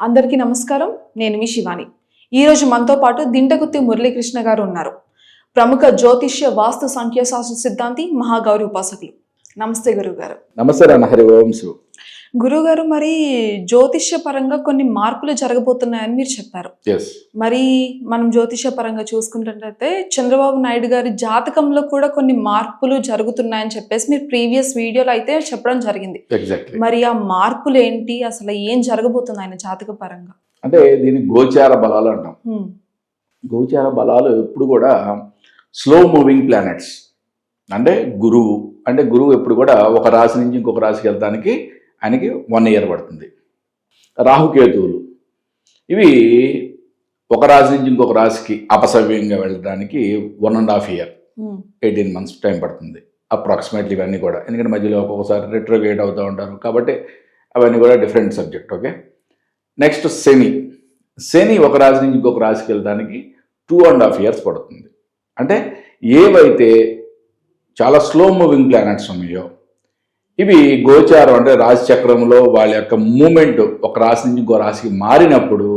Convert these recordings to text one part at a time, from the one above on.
అందరికీ నమస్కారం. నేను మీ శివాని. ఈరోజు మనతో పాటు దింటగుత్తి మురళీకృష్ణ గారు ఉన్నారు. ప్రముఖ జ్యోతిష్య వాస్తు సంఖ్యాశాస్త్ర సిద్ధాంతి, మహాగౌరి ఉపాసకులు. నమస్తే గురుగారు. నమస్తే అన్న. హరి ఓం శివ. గురుగారు, మరి జ్యోతిష్య పరంగా కొన్ని మార్పులు జరగబోతున్నాయని మీరు చెప్పారు. మరి మనం జ్యోతిష్య పరంగా చూసుకుంటున్నట్లయితే చంద్రబాబు నాయుడు గారి జాతకంలో కూడా కొన్ని మార్పులు జరుగుతున్నాయని చెప్పేసి మీరు ప్రీవియస్ వీడియోలో అయితే చెప్పడం జరిగింది. మరి ఆ మార్పులు ఏంటి, అసలు ఏం జరగబోతుంది ఆయన జాతక పరంగా? అంటే దీన్ని గోచార బలాలు అంటాం. గోచార బలాలు ఎప్పుడు కూడా స్లో మూవింగ్ ప్లానెట్స్. అంటే గురువు ఎప్పుడు కూడా ఒక రాశి నుంచి ఇంకొక రాశికి వెళ్తానికి ఆయనకి 1 year పడుతుంది. రాహుకేతువులు ఇవి ఒక రాశి నుంచి ఇంకొక రాశికి అపసవ్యంగా వెళ్ళడానికి 1.5 year 18 months టైం పడుతుంది అప్రాక్సిమేట్లీ. ఇవన్నీ కూడా ఎందుకంటే మధ్యలో ఒక్కొక్కసారి రెట్రోగేట్ అవుతూ ఉంటారు కాబట్టి అవన్నీ కూడా డిఫరెంట్ సబ్జెక్ట్. ఓకే, నెక్స్ట్ శని ఒక రాశి నుంచి ఇంకొక రాశికి వెళ్ళడానికి 2.5 years పడుతుంది. అంటే ఏవైతే చాలా స్లో మూవింగ్ ప్లానెట్స్ ఉన్నాయో ఇవి గోచారం అంటే రాశి చక్రంలో వాళ్ళ యొక్క మూమెంట్ ఒక రాశి నుంచి ఇంకో రాశికి మారినప్పుడు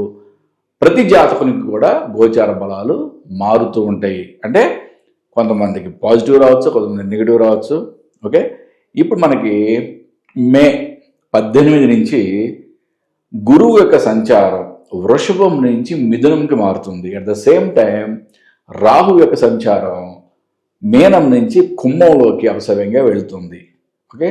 ప్రతి జాతకునికి కూడా గోచార బలాలు మారుతూ ఉంటాయి. అంటే కొంతమందికి పాజిటివ్ రావచ్చు, కొంతమంది నెగిటివ్ రావచ్చు. ఓకే, ఇప్పుడు మనకి మే 18 నుంచి గురువు యొక్క సంచారం వృషభం నుంచి మిథునంకి మారుతుంది. At the same time Rahu యొక్క సంచారం మీనం నుంచి కుంభంలోకి అపసవ్యంగా వెళుతుంది. ఓకే,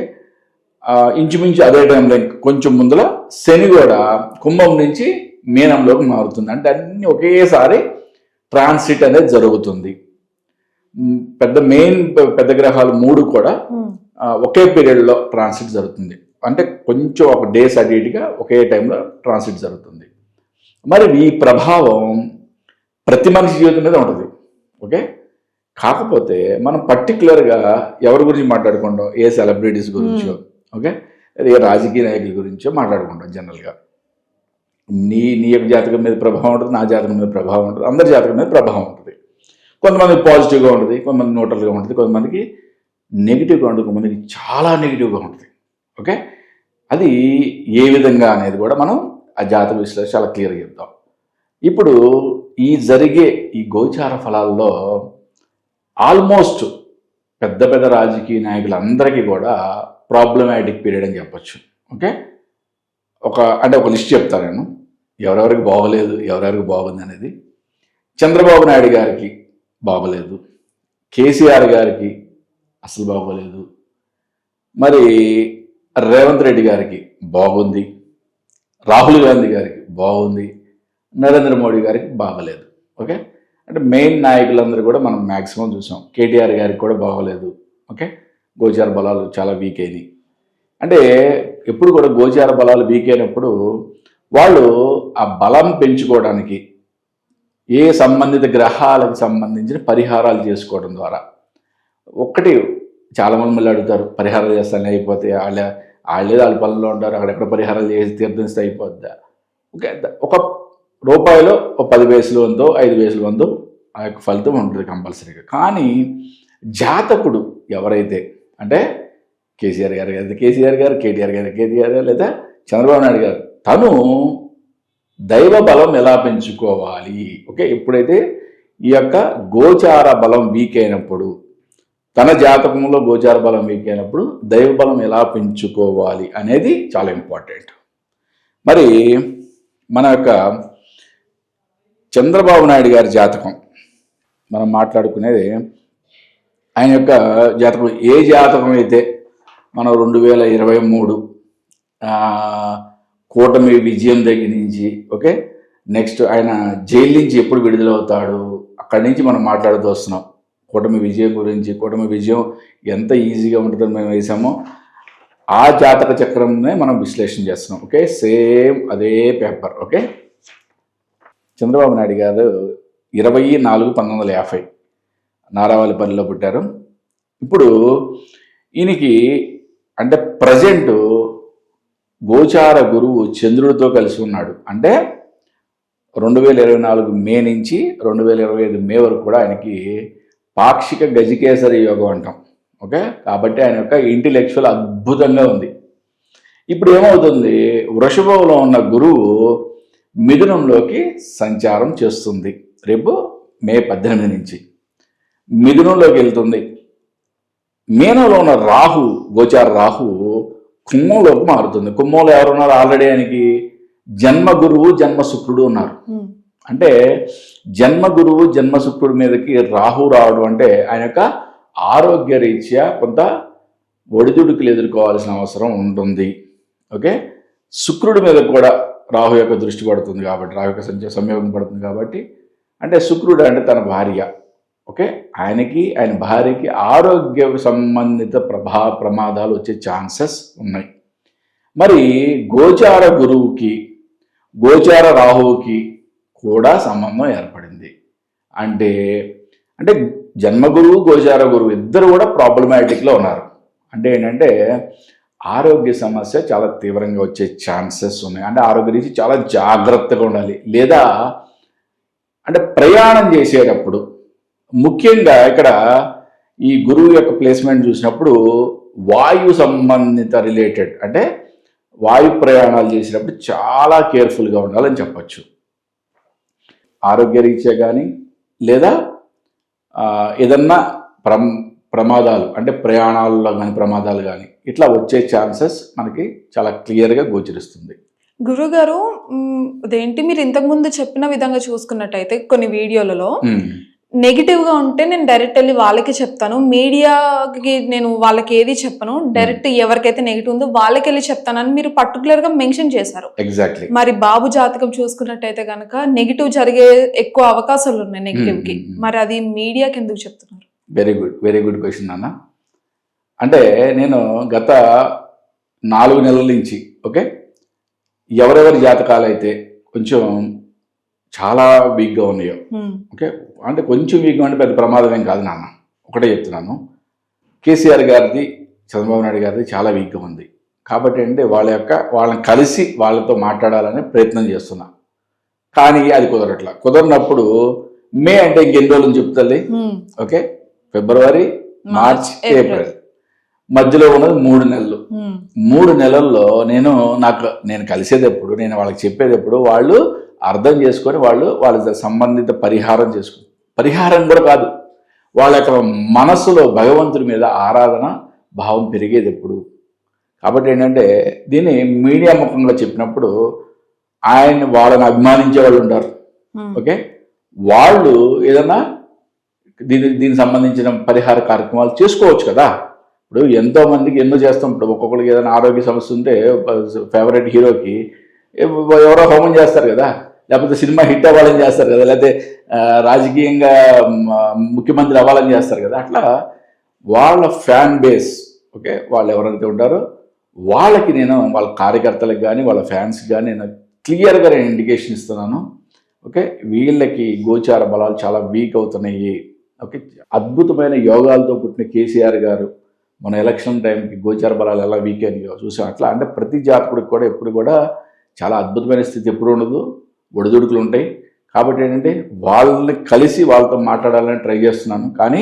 ఇంచుమించు అదే టైంలో కొంచెం ముందర శని కూడా కుంభం నుంచి మీనంలోకి మారుతుంది. అంటే అన్ని ఒకేసారి ట్రాన్సిట్ అనేది జరుగుతుంది. పెద్ద గ్రహాలు 3 కూడా ఒకే పీరియడ్లో ట్రాన్సిట్ జరుగుతుంది. అంటే కొంచెం ఒక డేస్ అటు ఇటుగా ఒకే టైంలో ట్రాన్సిట్ జరుగుతుంది. మరి ఈ ప్రభావం ప్రతి మనిషి జీవితం మీద ఉంటుంది. ఓకే, కాకపోతే మనం పర్టికులర్గా ఎవరి గురించి మాట్లాడుకుంటాం, ఏ సెలబ్రిటీస్ గురించో, ఓకే, ఏ రాజకీయ నాయకుల గురించో మాట్లాడుకుంటాం. జనరల్గా నీ యొక్క జాతకం మీద ప్రభావం ఉంటుంది, నా జాతకం మీద ప్రభావం ఉంటుంది, అందరి జాతకం మీద ప్రభావం ఉంటుంది. కొంతమందికి పాజిటివ్గా ఉంటుంది, కొంతమంది న్యూట్రల్గా ఉంటుంది, కొంతమందికి నెగిటివ్గా ఉంటుంది, కొంతమందికి చాలా నెగిటివ్గా ఉంటుంది. ఓకే, అది ఏ విధంగా అనేది కూడా మనం ఆ జాతక విశ్లేషణ చాలా క్లియర్గా చెప్తాం. ఇప్పుడు జరిగే ఈ గోచార ఫలాల్లో ఆల్మోస్ట్ పెద్ద రాజకీయ నాయకులందరికీ కూడా ప్రాబ్లమాటిక్ పీరియడ్ అని చెప్పచ్చు. ఓకే, ఒక లిస్ట్ చెప్తాను నేను, ఎవరెవరికి బాగోలేదు ఎవరెవరికి బాగుంది అనేది. చంద్రబాబు నాయుడు గారికి బాగోలేదు, కేసీఆర్ గారికి అసలు బాగోలేదు, మరి రేవంత్ రెడ్డి గారికి బాగుంది, రాహుల్ గాంధీ గారికి బాగుంది, నరేంద్ర మోడీ గారికి బాగలేదు. ఓకే, అంటే మెయిన్ నాయకులందరూ కూడా మనం మ్యాక్సిమం చూసాం. కేటీఆర్ గారికి కూడా బాగోలేదు. ఓకే, గోచార బలాలు చాలా వీక్ అయినాయి. అంటే ఎప్పుడు కూడా గోచార బలాలు వీక్ అయినప్పుడు వాళ్ళు ఆ బలం పెంచుకోవడానికి ఏ సంబంధిత గ్రహాలకు సంబంధించిన పరిహారాలు చేసుకోవడం ద్వారా చాలామంది మళ్ళీ అడుగుతారు, పరిహారాలు చేస్తానే అయిపోతే వాళ్ళ పనుల్లో ఉంటారు, అక్కడెక్కడ పరిహారాలు చేసి తీర్థిస్తే అయిపోద్దా? ఓకే, ఒక రూపాయలో 10 పైసలు వందో 5 పైసలు వందో ఆ యొక్క ఫలితం ఉంటుంది కంపల్సరీగా. కానీ జాతకుడు ఎవరైతే అంటే కేసీఆర్ గారు కేటీఆర్ గారు లేదా చంద్రబాబు నాయుడు గారు, తను దైవ బలం ఎలా పెంచుకోవాలి? ఓకే, ఎప్పుడైతే ఈ యొక్క గోచార బలం వీక్ అయినప్పుడు, తన జాతకంలో గోచార బలం వీక్ అయినప్పుడు దైవ బలం ఎలా పెంచుకోవాలి అనేది చాలా ఇంపార్టెంట్. మరి మన యొక్క చంద్రబాబు నాయుడు గారి జాతకం మనం మాట్లాడుకునేది, ఆయన యొక్క జాతకం ఏ జాతకం అయితే మనం 2023 కూటమి విజయం దగ్గర నుంచి, ఓకే, నెక్స్ట్ ఆయన జైలు నుంచి ఎప్పుడు విడుదలవుతాడు అక్కడి నుంచి మనం మాట్లాడుతూ వస్తున్నాం. కూటమి విజయం గురించి, కూటమి విజయం ఎంత ఈజీగా ఉంటుందని మేము వేసామో ఆ జాతక చక్రంనే మనం విశ్లేషణ చేస్తున్నాం. ఓకే, సేమ్ అదే పేపర్. ఓకే, చంద్రబాబు నాయుడు గారు 24/1950 నారావాలిపల్లిలో పుట్టారు. ఇప్పుడు ఈయనకి అంటే ప్రజెంట్ గోచార గురువు చంద్రుడితో కలిసి ఉన్నాడు. అంటే 2024 మే నుంచి 2025 మే వరకు కూడా ఆయనకి పాక్షిక గజకేసరి యోగం అంటాం. ఓకే, కాబట్టి ఆయన యొక్క ఇంటెలెక్చువల్ అద్భుతంగా ఉంది. ఇప్పుడు ఏమవుతుంది, వృషభంలో ఉన్న గురువు మిథునంలోకి సంచారం చేస్తుంది. రేపు మే 18 నుంచి మిథునంలోకి వెళ్తుంది. మీనంలో ఉన్న రాహు, గోచార రాహు కుంభంలోకి మారుతుంది. కుంభంలో ఎవరున్నారు? ఆల్రెడీ ఆయనకి జన్మ గురువు, జన్మ శుక్రుడు ఉన్నారు. అంటే జన్మ గురువు, జన్మ శుక్రుడి మీదకి రాహు రావడం అంటే ఆయన యొక్క ఆరోగ్య రీత్యా కొంత ఒడిదుడుకులు ఎదుర్కోవాల్సిన అవసరం ఉంటుంది. ఓకే, శుక్రుడి మీద కూడా రాహు యొక్క దృష్టి పడుతుంది కాబట్టి, రాహు యొక్క సంయోగం పడుతుంది కాబట్టి, అంటే శుక్రుడు అంటే తన భార్య. ఓకే, ఆయన భార్యకి ఆరోగ్య సంబంధిత ప్రమాదాలు వచ్చే ఛాన్సెస్ ఉన్నాయి. మరి గోచార గురువుకి, గోచార రాహువుకి కూడా సంబంధం ఏర్పడింది. అంటే జన్మగురువు, గోచార గురువు ఇద్దరు కూడా ప్రాబ్లమాటిక్లో ఉన్నారు. అంటే ఏంటంటే ఆరోగ్య సమస్య చాలా తీవ్రంగా వచ్చే ఛాన్సెస్ ఉన్నాయి. అంటే ఆరోగ్య రీతి చాలా జాగ్రత్తగా ఉండాలి. లేదా అంటే ప్రయాణం చేసేటప్పుడు, ముఖ్యంగా ఇక్కడ ఈ గురువు యొక్క ప్లేస్మెంట్ చూసినప్పుడు వాయు సంబంధిత రిలేటెడ్, అంటే వాయు ప్రయాణాలు చేసేటప్పుడు చాలా కేర్ఫుల్గా ఉండాలని చెప్పచ్చు. ఆరోగ్య రీత్యా కానీ లేదా ఏదన్నా ప్రమాదాలు, అంటే ప్రయాణాల్లో కానీ ప్రమాదాలు కానీ ఇట్లా వచ్చే ఛాన్సెస్ మనకి చాలా క్లియర్గా గోచరిస్తుంది. గురుగారు, అదేంటి మీరు ఇంతకుముందు చెప్పిన విధంగా చూసుకున్నట్టయితే కొన్ని వీడియోలలో నెగిటివ్గా ఉంటే నేను డైరెక్ట్ వెళ్ళి వాళ్ళకి చెప్తాను, మీడియాకి నేను వాళ్ళకి ఏది చెప్పను, డైరెక్ట్ ఎవరికైతే నెగిటివ్ ఉందో వాళ్ళకి వెళ్ళి చెప్తానని మీరు పర్టికులర్గా మెన్షన్ చేశారు. ఎగ్జాక్ట్లీ. మరి బాబు జాతకం చూసుకున్నట్టయితే కనుక నెగిటివ్ జరిగే ఎక్కువ అవకాశాలు ఉన్నాయి నెగిటివ్కి. మరి అది మీడియాకి ఎందుకు చెప్తున్నారు? వెరీ గుడ్ క్వశ్చన్ అన్న. అంటే నేను గత 4 నెలల నుంచి ఎవరెవరి జాతకాలు అయితే కొంచెం చాలా వీక్గా ఉన్నాయో, అంటే కొంచెం వీక్గా అంటే పెద్ద ప్రమాదం ఏం కాదు నాన్న, ఒకటే చెప్తున్నాను. కేసీఆర్ గారిది, చంద్రబాబు నాయుడు గారిది చాలా వీక్గా ఉంది. కాబట్టి అంటే వాళ్ళని కలిసి వాళ్ళతో మాట్లాడాలనే ప్రయత్నం చేస్తున్నా. కానీ అది కుదరనప్పుడు మే అంటే ఇంకెన్ని రోజులు చెప్తుంది. ఓకే, ఫిబ్రవరి, మార్చ్, ఏప్రిల్ మధ్యలో ఉన్నది 3 నెలలు. 3 నెలల్లో నేను కలిసేది ఎప్పుడు, నేను వాళ్ళకి చెప్పేది ఎప్పుడు, వాళ్ళు అర్థం చేసుకొని వాళ్ళ సంబంధిత పరిహారం కూడా కాదు, వాళ్ళ యొక్క మనసులో భగవంతుడి మీద ఆరాధన భావం పెరిగేది ఎప్పుడు. కాబట్టి ఏంటంటే దీన్ని మీడియా ముఖంగా చెప్పినప్పుడు వాళ్ళని అభిమానించే వాళ్ళు ఉంటారు. ఓకే, వాళ్ళు ఏదన్నా దీనికి సంబంధించిన పరిహార కార్యక్రమాలు చేసుకోవచ్చు కదా. ఇప్పుడు ఎంతో మందికి ఎన్నో చేస్తాం. ఇప్పుడు ఒక్కొక్కరికి ఏదైనా ఆరోగ్య సమస్య ఉంటే ఫేవరెట్ హీరోకి ఎవరో హోమం చేస్తారు కదా, లేకపోతే సినిమా హిట్ అవ్వాలని చేస్తారు కదా, లేకపోతే రాజకీయంగా ముఖ్యమంత్రి అవ్వాలని చేస్తారు కదా. అట్లా వాళ్ళ ఫ్యాన్ బేస్, ఓకే, వాళ్ళు ఎవరైతే ఉంటారో వాళ్ళకి నేను వాళ్ళ కార్యకర్తలకు కానీ వాళ్ళ ఫ్యాన్స్కి కానీ నేను క్లియర్గా ఇండికేషన్ ఇస్తున్నాను. ఓకే, వీళ్ళకి గోచార బలాలు చాలా వీక్ అవుతున్నాయి. ఓకే, అద్భుతమైన యోగాలతో పుట్టిన కేసీఆర్ గారు మన ఎలక్షన్ టైంకి గోచార బలాలు ఎలా వీక్ అయినాయో చూసాం. అట్లా అంటే ప్రతి జాతకుడికి కూడా ఎప్పుడు కూడా చాలా అద్భుతమైన స్థితి ఎప్పుడు ఉండదు, ఒడిదుడుకులు ఉంటాయి. కాబట్టి ఏంటంటే వాళ్ళని కలిసి వాళ్ళతో మాట్లాడాలని ట్రై చేస్తున్నాను. కానీ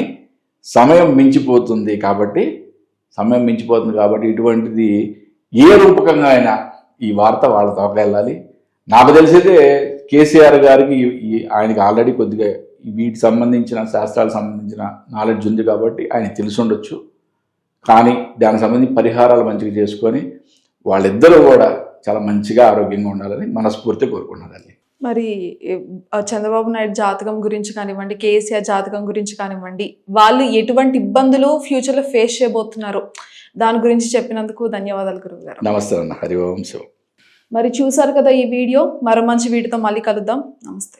సమయం మించిపోతుంది కాబట్టి ఇటువంటిది ఏ రూపకంగా అయినా ఈ వార్త వాళ్ళతో వెళ్ళాలి. నాకు తెలిసితే కేసీఆర్ గారికి ఆయనకి ఆల్రెడీ కొద్దిగా వీటికి సంబంధించిన శాస్త్రాలకు సంబంధించిన నాలెడ్జ్ ఉంది కాబట్టి ఆయన తెలిసి ఉండొచ్చు. కానీ దానికి సంబంధించి పరిహారాలు మంచిగా చేసుకొని వాళ్ళిద్దరూ కూడా చాలా మంచిగా ఆరోగ్యంగా ఉండాలని మనస్ఫూర్తిగా కోరుకుంటున్నాను. మరి చంద్రబాబు నాయుడు జాతకం గురించి కానివ్వండి, కేసీఆర్ జాతకం గురించి కానివ్వండి, వాళ్ళు ఎటువంటి ఇబ్బందులు ఫ్యూచర్లో ఫేస్ చేయబోతున్నారు దాని గురించి చెప్పినందుకు ధన్యవాదాలు గురువు గారు. నమస్తే అన్న. హరి ఓం శివ. మరి చూసారు కదా ఈ వీడియో. మరో మంచి వీడియోతో మళ్ళీ కలుద్దాం. నమస్తే.